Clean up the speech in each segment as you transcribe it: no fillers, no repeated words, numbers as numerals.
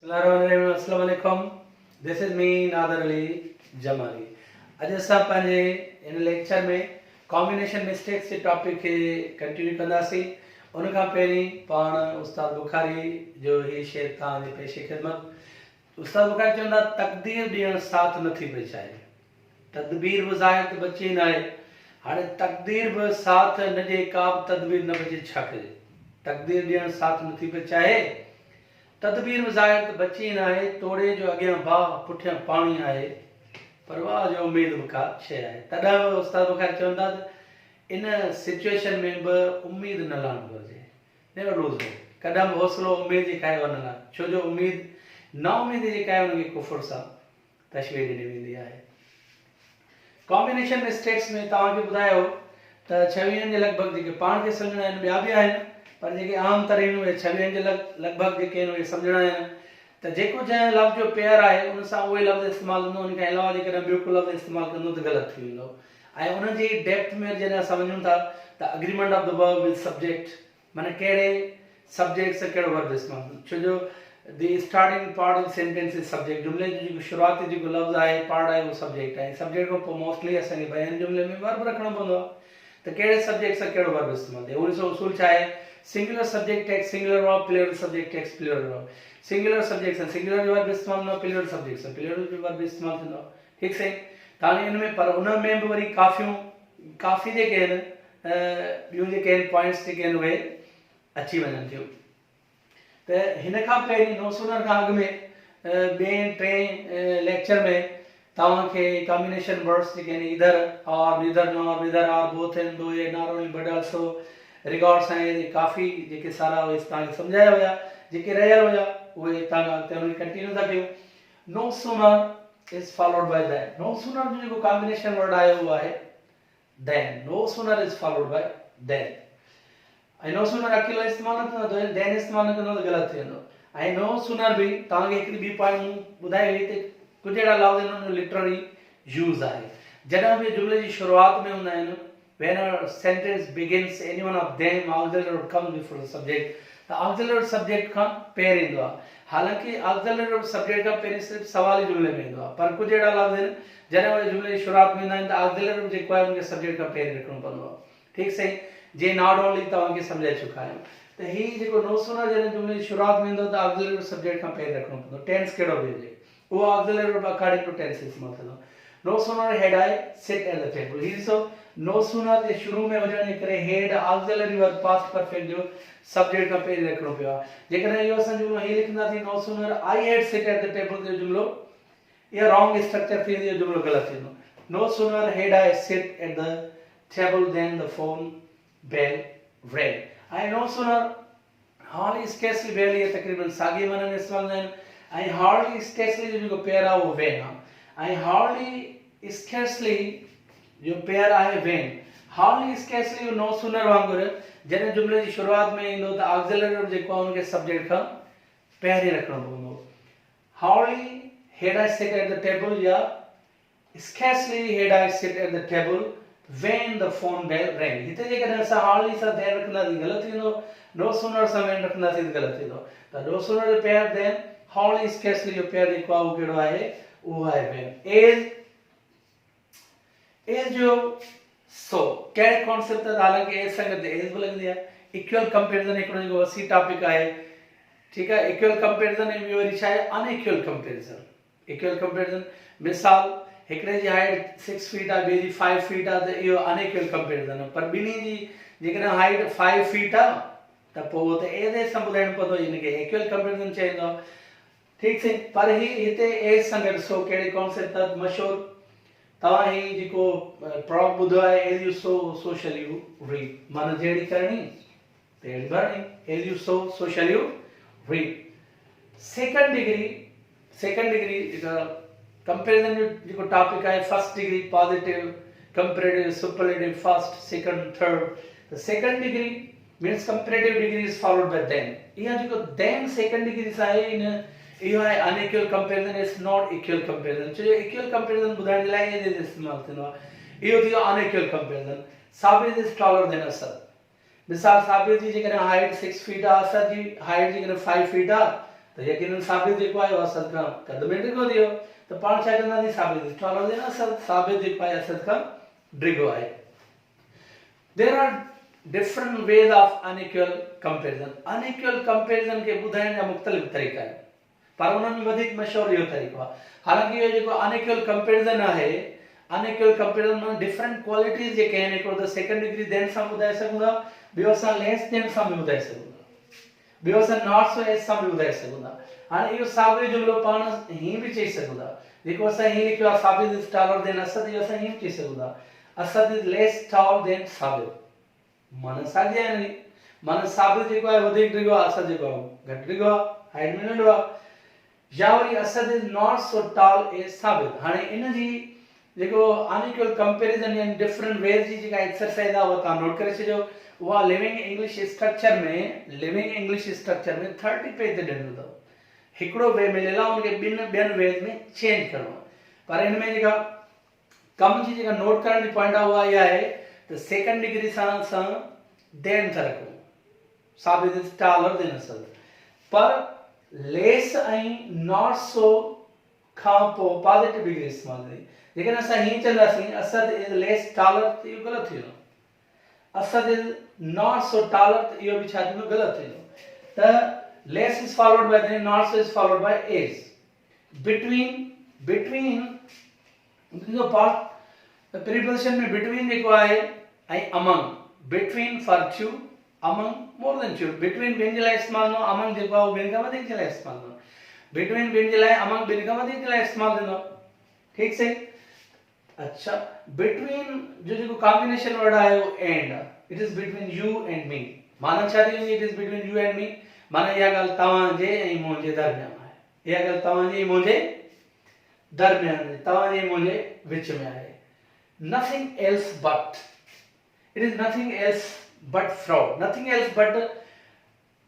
अस्सलाम वालेकुम। This is me Nadir Ali Jamali. अॼु असां पंहिंजे इन लेक्चर में कॉम्बिनेशन मिस्टेक्स जे टॉपिक खे कंटिन्यू कंदासीं। उन खां पहिरीं पाण उस्ताद बुखारी जो ही शेर तव्हांजे पेश ख़िदमत। उस्ताद बुखारी चवंदा तक़दीर ॾियणु साथ नथी पई चाहे, तदबीर बि ज़ाहिर त बची न आहे। हाणे तक़दीर बि साथ न ॾिए, का बि तदबीर न बचे, छा कजे? तक़दीर ॾियणु साथ नथी पई चाहे, तदबीर में ज़ाहिर त बची न आहे। तोड़े जो अॻियां भाउ पुठियां पाणी आहे, परवाह जो उमेद बि का शइ आहे। तॾहिं बि उस्ताद बुखारी चवंदा त इन सिचुएशन में बि उमेद न लाहिणु घुरिजे। Never lose hope. कॾहिं बि हौसलो उमेद जे काए वञणु न, छो जो उमेद ना उमेद जे काए हुनखे कुफर सां तशबीह ॾिनी वेंदी आहे। कॉम्बिनेशन मिस्टेक्स में तव्हांखे ॿुधायो त 26 जे लॻभॻि जेके पाण खे सम्झणा आहिनि, ॿिया बि आहिनि, पर जेके आम तरीन उहे 26 जे लॻभॻि जेके आहिनि उहे सम्झणा आहिनि। त जेको जंहिं लफ़्ज़ जो पेयर आहे उन सां उहे लफ़्ज़ इस्तेमालु कंदो, उन खां अलावा जेकॾहिं ॿियो को लफ़्ज़ इस्तेमालु कंदो त ग़लति थी वेंदो। ऐं उन जी डेप्थ में जॾहिं असां वञूं था त agreement of the verb with subject, माना कहिड़े सब्जेक्ट सां कहिड़ो वर्ब इस्तेमालु कंदो। छो जो the starting part of sentence is subject. जुमिले जो जेको शुरूआती जेको लफ़्ज़ आहे, पार्ट आहे, उहो सब्जेक्ट आहे। सब्जेक्ट खां पोइ मोस्टली असांखे बयान जुमिले में वर्ब रखणो पवंदो आहे। त कहिड़े सब्जेक्ट सां कहिड़ो वर्ब इस्तेमालु थिए, उन जो उसूल छा आहे? Singular subject takes singular verb, plural subject takes plural verb. Singular subject सां सिंगुलर जो वर्ब इस्तेमालु थींदो, प्लूरल सब्जेक्ट सां प्लूरल जो वर्ब इस्तेमालु थींदो। ठीकु सही। तव्हांखे इन में पर उन में बि वरी काफ़ी जेके आहिनि, ॿियूं जेके आहिनि पॉइंट्स जेके आहिनि उहे अची वञनि थियूं। त हिन खां पहिरीं नो सूनर खां अॻु में ॿिए टे लेक्चर में तव्हांखे कॉम्बिनेशन वर्ड्स जेके आहिनि इधर और निदर नॉर, निदर और, बोथ एंड, दो ए, not only but also, records ऐं काफ़ी जेके सारा उहे तव्हांखे सम्झाया हुया। जेके रहियल हुया उहे तव्हां अॻिते उनखे कंटिन्यू था कयूं। No sooner is followed by than. No sooner जो जेको कॉम्बिनेशन वर्ड आहे उहो आहे than. No sooner is followed by than. ऐं नो सूनर अकेलो इस्तेमालु न थींदो, देन इस्तेमालु न कंदो त ग़लति थी वेंदो। ऐं नो सूनर बि तव्हांखे हिकिड़ी ॿी पॉइंट ॿुधाई हुई त कुझु अहिड़ा लफ़्ज़ आहिनि उनजो लिटरली यूज़ आहे। जॾहिं बि जुमिले जी शुरूआत में हूंदा आहिनि, when a sentence begins any one of them, auxiliary verb comes before the subject, त auxiliary subject खां पहिरीं ईंदो आहे। हालांकि auxiliary subject खां पहिरीं सिर्फ़ु सवाली जुमिले में ईंदो आहे, पर कुझु अहिड़ा लफ़्ज़ आहिनि जॾहिं उहे जुमिले जी शुरूआत में ईंदा आहिनि त auxiliary जेको आहे उनखे सब्जेक्ट खां पहिरीं रखणो पवंदो आहे। ठीकु सही। जे नॉट ओनली तव्हांखे सम्झाए चुका आहियूं। त हीउ जेको नो सूनर जॾहिं जुमिले जी शुरूआत में ईंदो त auxiliary सब्जेक्ट खां पहिरीं रखणो पवंदो। टेंस कहिड़ो बि हुजे उहो auxiliary verb according to tense इस्तेमालु थींदो। No sooner had I sit at the table. He so no sooner जे शुरू में वञण जे करे had auxiliary verb past perfect जो सब्जेक्ट खां पहिरीं रखणो पियो आहे। जेकॾहिं इहो असां जुमिलो हीअं लिखंदासीं no sooner I had sit at the table, जो जुमिलो इहा रॉन्ग स्ट्रक्चर थी वेंदी, जुमिलो ग़लति थींदो। No sooner had I sit at the table than the phone bell rang. ऐं no sooner hardly scarcely barely ये तक़रीबन साॻी माननि में इस्तेमालु आहिनि। ऐं hardly scarcely जो जेको पेयर आहे उहो when आहे। ऐं hardly scarcely जो पेयर आहे when। hardly scarcely नो सूनर वांगुरु जॾहिं जुमिले जी शुरूआत में ईंदो त auxiliary verb जेको आहे उनखे सब्जेक्ट खां पहिरीं रखणो पवंदो। hardly had I sit at the table या scarcely had I sit at the table when the phone bell rang। हिते जेकॾहिं असां hardly सां then रखंदासीं ग़लति थींदो, no sooner सां when रखंदासीं त ग़लति थींदो। त no sooner जो पेयर then, hardly scarcely जो पेयर जेको आहे उहो कहिड़ो आहे, उहो आहे when। एज जो सो कहिड़े कॉन्सेप्ट ते, हालांकि एज सां गॾु एज बि लॻंदी आहे। इक्वल कंपेरिजन हिकिड़ो जेको वसी टॉपिक आहे। ठीकु आहे। इक्वल कंपेरिजन ऐं ॿियो वरी छा आहे अनइक्वल कंपेरिजन। इक्वल कंपेरिजन मिसाल हिकिड़े जी हाइट 6 फीट आहे, ॿिए जी 5 फीट आहे, त इहो अनइक्वल कंपेरिजन आहे। पर ॿिन्ही जी जेकॾहिं हाइट 5 फीट आहे त पोइ उहो त एज सां ॿुधाइणो पवंदो, हिनखे इक्वल कंपेरिजन चवंदो आहे। ठीकु सही। पर ही हिते एज सां गॾु सो कहिड़े कॉन्सेप्ट त मशहूरु तव्हां ही जेको प्रॉप ॿुधो आहे as you sow so shall you reap, माना जहिड़ी करणी तहिड़ी भरणी। As you sow so shall you reap. Second degree जेका कंपेरिजन जो जेको टॉपिक आहे, first degree positive, comparative, superlative, first, second, third. त second degree means comparative degree is followed by than. इहा जेको देन सेकंड डिग्री सां आहे इन इहो आहे unequal comparison, is not equal comparison. छो जो इक्वल कंपेरिजन ॿुधाइण जे लाइ एज इस्तेमालु थींदो आहे। इहो थी वियो अनइक्वल कंपेरिजन। साबित इज टॉलर देन असद। मिसाल साबित जी जेकॾहिं हाइट 6 फीट आहे, असद जी हाइट जेकॾहिं 5 फीट आहे, त यकीनन साबित जेको आहे असद खां कद में डिघो थियो त पाण छा कंदासीं साबित टॉलर देना साबित जेको आहे असद खां डिघो आहे. There are different ways of unequal comparison. Unequal comparison के बुधाइण जा मुख्तलिफ तरीक़ा आहिनि, पर उन्हनि में वधीक मशहूरु इहो तरीक़ो आहे. हालांकि इहो जेको unequal comparison आहे, unequal comparison में डिफरेंट क्वालिटीज़ जेके आहिनि, हिकिड़ो त सेकंड डिग्री देन सां ॿुधाए सघूं था, ॿियो असां लेस देन सां बि ॿुधाए सघूं था, ॿियो असां नॉट सो एस सां बि ॿुधाए सघूं था. हाणे इहो साॻियो जुमिलो पाण हीअं बि चई सघूं था, जेको असां हीअं लिखियो आहे साबित इज़ टॉलर देन असद, इहो असां हीअं बि चई सघूं था Asad is less tall than Sabit. माना साॻी आहे नी, माना साबित जेको आहे वधीक डिघो आहे, असद जेको आहे घटि डिघो आहे, हाइट में नंढो आहे. या वरी Asad is not so tall as Sabit. हाणे इन जी जेको अनइक्वल कंपैरिजन यानी डिफरेंट वेज जी जेका एक्सरसाइज आहे उहा तव्हां नोट करे छॾियो. उहा लिविंग इंग्लिश स्ट्रक्चर में 30 पेज ते ॾिनो अथव. हिकिड़ो वे मिलियल आहे, उनखे ॿियनि वेज में चेंज करणो आहे. पर हिन में जेका कम जी जेका नोट करण जी पॉइंट आहे उहा इहा आहे त सेकंड डिग्री सां देन था रखूं, साबित इज़ टॉलर देन असद. पर लेस ऐं नॉट सो खां पोइ पॉजिटिव डिग्री इस्तेमालु कई. जेकॾहिं असां हीअं चवंदासीं असद इज़ लेस टॉलर त इहो ग़लति थी वेंदो, Asad is not so taller त इहो बि छा थींदो, ग़लति थींदो. त less is followed by then, not so is followed by is. Between the part the preposition में between जेको आहे ऐं among. Between for two, among more than two. Between ॿिनि जे लाइ इस्तेमालु न, among जेको आहे ॿिनि खां वधीक जे लाइ इस्तेमालु न. Between ॿिनि जे लाइ, among ॿिनि खां वधीक जे लाइ इस्तेमालु थींदो. ठीक से. अच्छा, between जो जेको कॉम्बिनेशन वर्ड आहे वो and. It is between you and me. माना छा थी वञे, it is between you and me. माना इहा ॻाल्हि तव्हांजे ऐं मुंहिंजे दरमियान आहे, इहा ॻाल्हि तव्हांजे ऐं मुंहिंजे दरमियान आहे, तव्हांजे ऐं मुंहिंजे विच में आहे. Nothing else but, it is nothing else but fraud. Nothing else but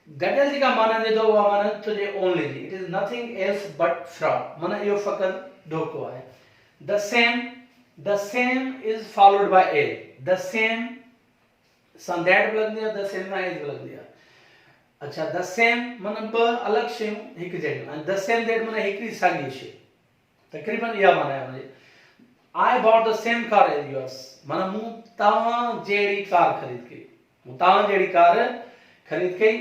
गॾियल जेका माना ॾे थो उहा माना तुंहिंजे ओनली जी. It is nothing else but fraud, माना इहो फ़क़ति धोखो आहे. The same is followed by a. The same सां दैट बि लॻंदी आहे, द सेम सां एज बि लॻंदी आहे. अच्छा, द सेम माना ॿ अलॻि शयूं हिकु जहिड़ियूं, ऐं द सेम दैट माना हिकिड़ी साॻी शइ. तक़रीबन इहा माना आहे हुनजी. I bought the same car as yours, माना मूं तव्हां जहिड़ी कार ख़रीद कई, मूं तव्हां जहिड़ी कार ख़रीद कई.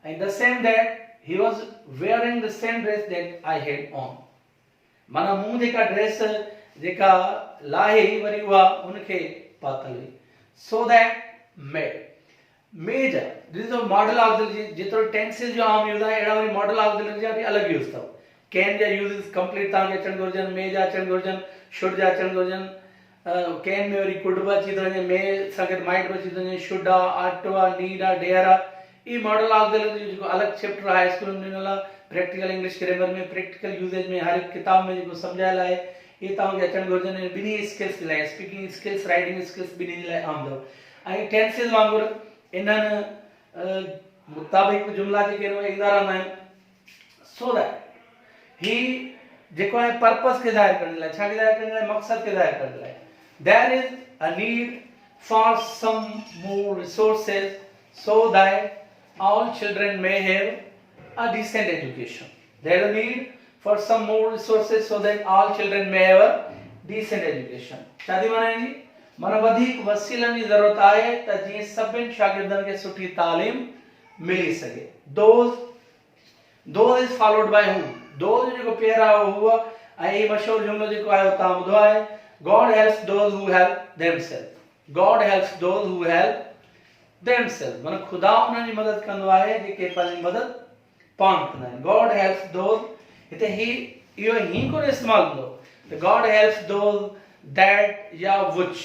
ऐं the same that he was wearing the same dress that I had on, माना मूं जेका ड्रेस जेका लाही वरी उहा उनखे पातल हुई. सो दैट मेड मेज आहे, दिस इज मॉडल ऑक्सिलरी. जेतिरो टेंसेस जो आम यूज़ आहे अहिड़ा वरी मॉडल ऑक्सिलरी जा बि अलॻि यूज़ अथव. कैन जा यूज़ कंप्लीट तव्हांखे अचणु घुरिजनि, मे जा अचणु घुरिजनि, शुड जा अचणु घुरिजनि. कैन में वरी कुड बि अची थो वञे, मे सां गॾु माइट बि अची थो वञे, शुड आहे, आट आहे, नीड आहे, डेयर आहे. ई मॉडल ऑक्सिलरी जो जेको अलॻि चैप्टर आहे हाई स्कूल में ॾिनल आहे, प्रैक्टिकल इंग्लिश ग्रामर में, प्रैक्टिकल यूज़ेज में, हर हिकु किताब में जेको सम्झायल आहे इहे तव्हांखे अचणु घुरिजनि. ॿिन्ही स्किल्स जे लाइ, स्पीकिंग स्किल्स, राइटिंग स्किल्स ॿिन्ही जे लाइ आम अथव. ऐं टेंसेस वांगुरु इन्हनि मुताबिक जुमला जेके ईंदा रहंदा आहिनि. सो दैट ही जेको आहे पर्पस खे ज़ाहिर करण लाइ, छा खे ज़ाहिर करण लाइ, मक़सद खे ज़ाहिर करण लाइ. There is a need for some more resources so that all children may have a decent education. There is a need for some more resources so that all children may have a decent education. छा थी माना जी, माना वधीक वसीलनि जी ज़रूरत आहे त जीअं सभिनि शागिर्दनि खे सुठी तालीम मिली सघे. Those is followed bye who. Those जो जेको पेयर आहे उहो, ऐं ही मशहूरु जुमिलो जेको आहे उहो तव्हां ॿुधो आहे, God helps those who help themselves. God helps those who help themselves, माना ख़ुदा उन्हनि जी मदद कंदो आहे जेके पंहिंजी मदद पाण कंदा आहिनि. गॉड हेल्प्स दोज़, हिते ही इहो ही कोन इस्तेमालु हूंदो त गॉड हेल्प्स दोज़ दैट या विच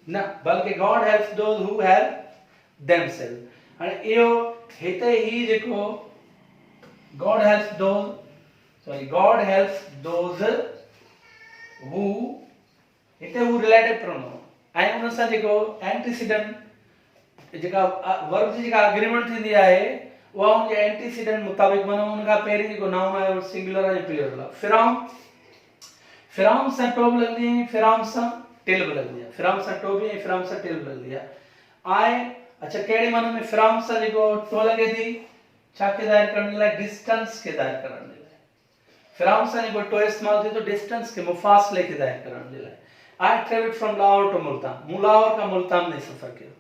न, बल्कि God helps those who help themselves. हाणे इहो हिते ही जेको गॉड हेल्प्स दोज़ हू, हिते हू रिलेटिव प्रोनाउन ऐं उन सां जेको एंटीसीडेंट जेका वर्ब जी जेका एग्रीमेंट थींदी आहे उहा उन जे एंटीसीडेंट मुताबिक, माना उन खां पहिरीं जेको नाउन आहे उहो सिंगुलर ऐं प्लूरल आहे. फिरौन सां टो बि लॻंदी आहे, फिरौन सां टेल बि लॻंदी आहे. फिरौन सां टो बि ऐं फिरौन सां टेल बि लॻंदी आहे. अच्छा, कहिड़ी माना में फिरौन सां जेको टो लॻे थी, छा खे ज़ाहिर करण जे लाइ डिस्टेंस खे ज़ाहिर करण जे लाइ फिराउन सां जेको टो इस्तेमालु थिए थो डिस्टेंस खे मुफ़ासिले खे ज़ाहिर करण जे लाइ I travelled from Lahore to Multan मूं लाहौर खां मुल्तान में सफ़र कयो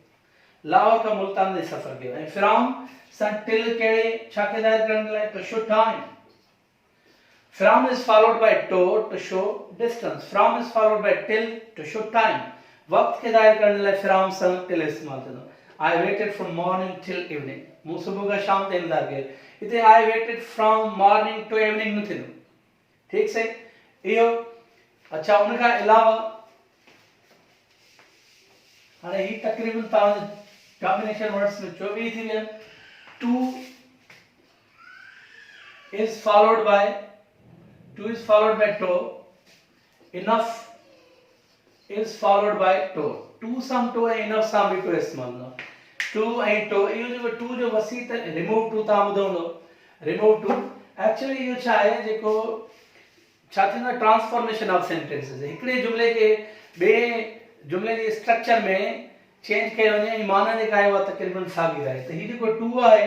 लाहौर खां मुल्तान में सफ़र कयो ऐं फिराउन सां टिल कहिड़े छा खे ज़ाहिर करण जे लाइ to show time From is followed by to show distance. From is followed by till to show time. वक्त के ज़ाहिर करने लाइ from सां till इस्तेमाल थींदो. I waited from morning till evening. मूं सुबुह खां शाम ताईं इंतज़ार कयो. हिते I waited from morning to evening न थींदो. ठीक से इहो अच्छा उन खां अलावा हाणे ही तकरीबन तव्हां कॉम्बिनेशन वर्ड्स में 24 थी विया. To is followed by to is followed by to enough is followed by to to सां to ऐं enough सां बि to इस्तेमाल न to ऐं to इहो जेको to जो वसी त remove to तव्हां ॿुधो हूंदो remove to एक्चुअली इहो छा आहे जेको छा थींदो आहे ट्रांसफॉर्मेशन ऑफ सेंटेंसेस हिकिड़े जुमले खे ॿिए जुमले जे स्ट्रक्चर में चेंज कयो वञे ऐं माना जेका आहे उहा तक़रीबन साॻी आहे त हीउ जेको to आहे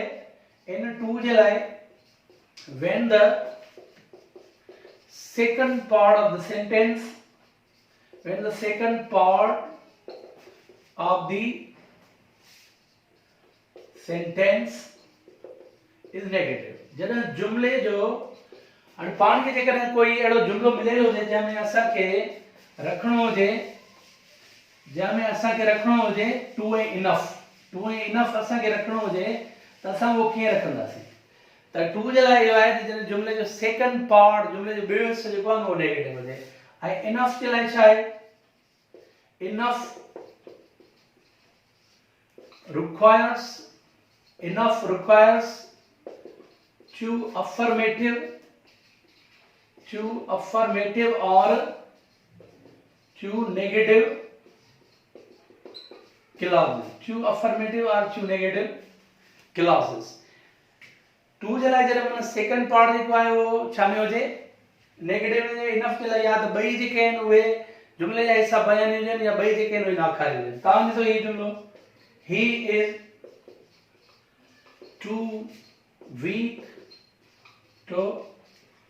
इन to जे लाइ when the second part of the sentence when the second part of the sentence is negative जॾहिं जुमले जो हाणे पाण खे जेकॾहिं कोई अहिड़ो जुमलो मिलियल हुजे जंहिंमें असांखे रखिणो हुजे टू ऐं इनफ असांखे रखिणो हुजे त असां उहो कीअं रखंदासीं त टू जे लाइ इहो आहे त जॾहिं जुमले जो सेकंड पार्ट जुमले जो ॿियो हिसो जेको आहे उहो नेगेटिव हुजे ऐं इनफ जे लाइ छा आहे enough requires two affirmative or two negative clauses too जे लाइ जॾहिं माना सेकंड पार्ट जेको आहे उहो छा में हुजे नेगेटिव हुजे इनफ जे लाइ या त ॿई जेके आहिनि उहे जुमले जा हिसा बयानी हुजनि या ॿई जेके आहिनि उहे नाखारी हुजनि तव्हां ॾिसो हीउ जुमलो he is too weak to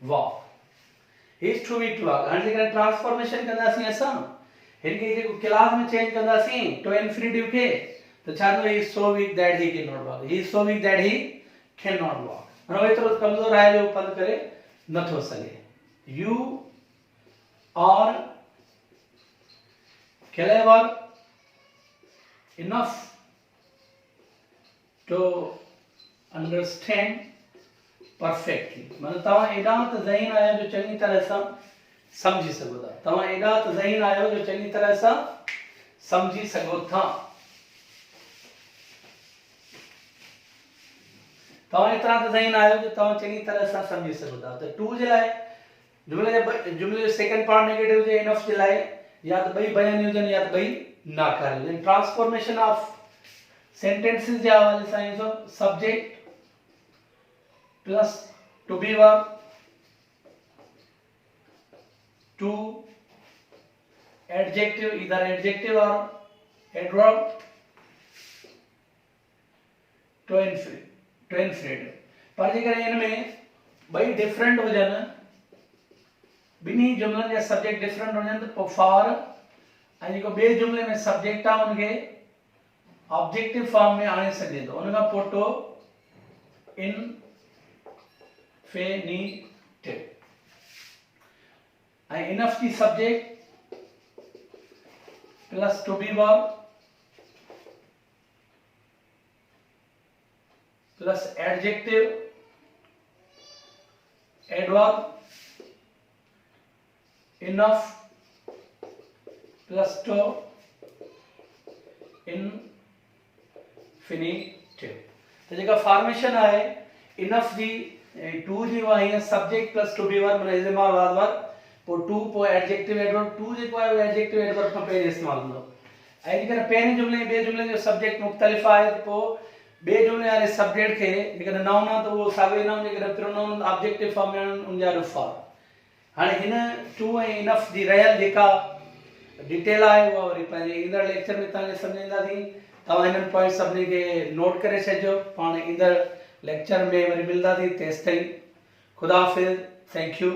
walk he is too weak to walk हाणे जेकॾहिं ट्रांसफॉर्मेशन कंदासीं असां हिनखे जेको क्लास में चेंज कंदासीं टू इंफिनिटिव खे त छा थींदो he is so weak that he can not walk he is so weak that he cannot walk. हाणे एतिरो कमज़ोर आहे जो पंधु करे नथो सघे. You are clever enough to understand perfectly. माना तव्हां एॾा त ज़हीन आहियो जो चङी तरह सां सम्झी सघो था. तव्हां एॾा त ज़हीन आहियो जो चङी तरह सां सम्झी सघो था. तव्हां एतिरा त ज़हीन आहियो जो तव्हां चङी तरह सां सम्झी सघो था त टू जे लाइ जुमले जो सेकंड पार्ट नेगेटिव हुजे इनफ जे लाइ या त ॿई बयानी हुजनि या त ॿई नाकारी हुजनि ट्रांसफॉर्मेशन ऑफ सेंटेंसेस जे हवाले सां ईंदो subject plus to be verb to adjective either adjective और एडवर्ब टू इंफिनिटिव पर जेकॾहिं हिन में ॿई डिफरेंट हुजनि ॿिन्ही जुमलनि जा सब्जेक्ट डिफरेंट हुजनि त पोइ फॉर ऐं जेको ॿिए जुमले में सब्जेक्ट आहे उनखे ऑब्जेक्टिव फॉर्म में आणे सघे थो उन खां पोइ टो इंफिनिटिव ऐं enough ji subject plus to be verb plus adjective adverb enough plus to infinitive तो जेका फॉर्मेशन आहे इनफ जी टू जी वा है subject plus to be verb में इस्तेमाल वार पोइ टू पोइ एडजेक्टिव एडवर्ब टू जेको आहे वो एडजेक्टिव एडवर्ब खां पहिरीं इस्तेमाल हूंदो ऐं जेकॾहिं पहिरीं जुमले ॿिए जुमले जो सब्जेक्ट मुख़्तलिफ़ आहे त पोइ ॿिए जुमले वारे सब्जेक्ट खे जेकॾहिं नाउन आहे त उहो साॻियो ई नाउन जेकॾहिं प्रोनाउन ऑब्जेक्टिव फॉर्म में उनजा रुफ़ा हाणे हिन टू ऐं इनफ जी रहियल जेका डिटेल आहे उहा वरी पंहिंजे ईंदड़ लेक्चर में तव्हांखे सम्झाईंदासीं तव्हां हिननि पॉइंट सभिनी खे नोट करे छॾिजो पाण ईंदड़ लेक्चर में वरी मिलंदासीं, तेसि ताईं ख़ुदा हाफ़िज़, थैंक यू।